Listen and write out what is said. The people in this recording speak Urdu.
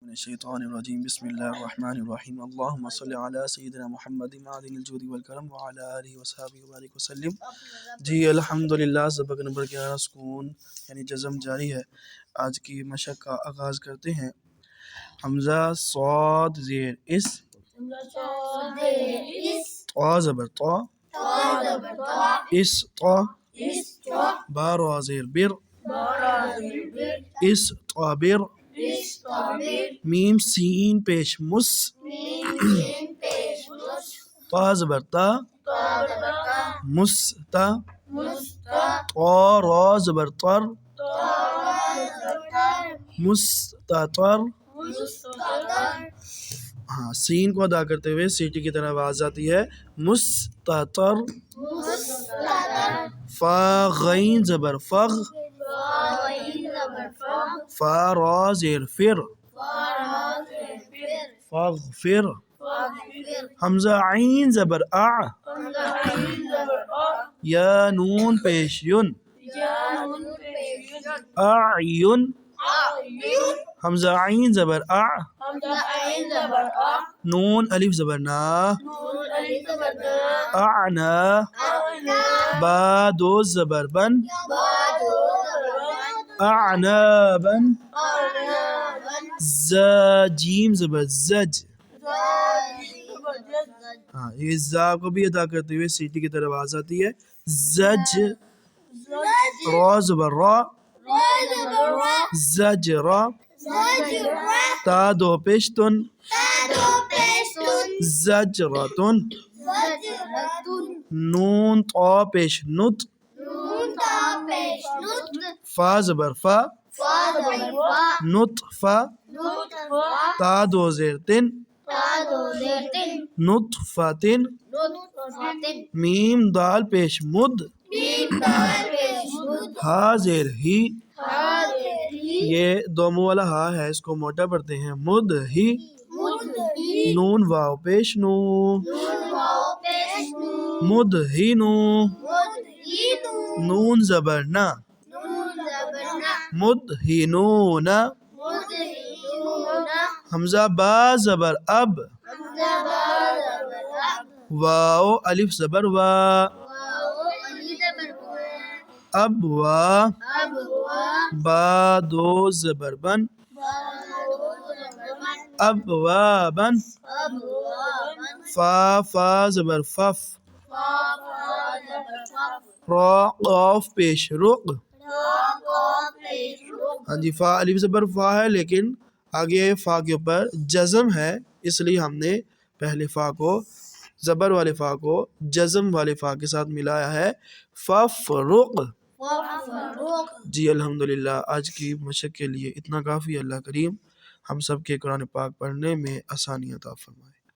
من الشیطان الرجیم بسم اللہ الرحمن الرحیم اللہم صلی علی سیدنا محمد معدن الجود والکرم وعلی آلہ وصحبہ وبارک وسلم۔ جی الحمدللہ، سبق نمبر 11 سکون یعنی جزم جاری ہے۔ آج کی مشق کا آغاز کرتے ہیں۔ حمزہ صاد زیر اس، طا زبر طا، اس طا، با را زیر بر، اس طابر، میم سین پیش مس، طا زبر تا، مستا، طا را زبر طر، مستطر۔ ہاں، سین کو ادا کرتے ہوئے سیٹی کی طرح آواز آتی ہے مستطر۔ فا غین زبر فغ، فا را زیر فر، فاغفر۔ حمزہ عین زبر اع، یا نون پیش ین، اعین۔ حمزہ عین زبر اع، نون الف زبر نا، اعنا۔ با دو زبر بن، اعنابا۔ ز جیم زبر زج، ہاں یہ زا کو بھی ادا کرتے ہوئے سیٹی کی طرح آواز آتی ہے زج۔ را زبر را، زجرا۔ تا دو پیش تن، زجرتن۔ نون طا پیش نت، فا زبر فا، نطفہ۔ تا دو زیر تن، نطفتن۔ میم دال پیش مد، ہا زیر ہی، یہ دو منہ والا ہا ہے، اس کو موٹا پڑھتے ہیں مد ہی۔ نون واو پیش نو، مد ہی نو۔ نون زبر نا، مد ہی نون۔ حمزہ با زبر اب، واو الف زبر وا، اب وا۔ با دو زبر بن، اب وابن۔ فا زبر فف، را قاف پیش رق۔ ہاں جی، فا الف زبر فا ہے لیکن آگے فا کے اوپر جزم ہے، اس لیے ہم نے پہلے فا کو، زبر والے فا کو جزم والے فا کے ساتھ ملایا ہے ففرق۔ جی الحمدللہ، آج کی مشق کے لیے اتنا کافی۔ اللہ کریم ہم سب کے قرآن پاک پڑھنے میں آسانی عطا فرمائے۔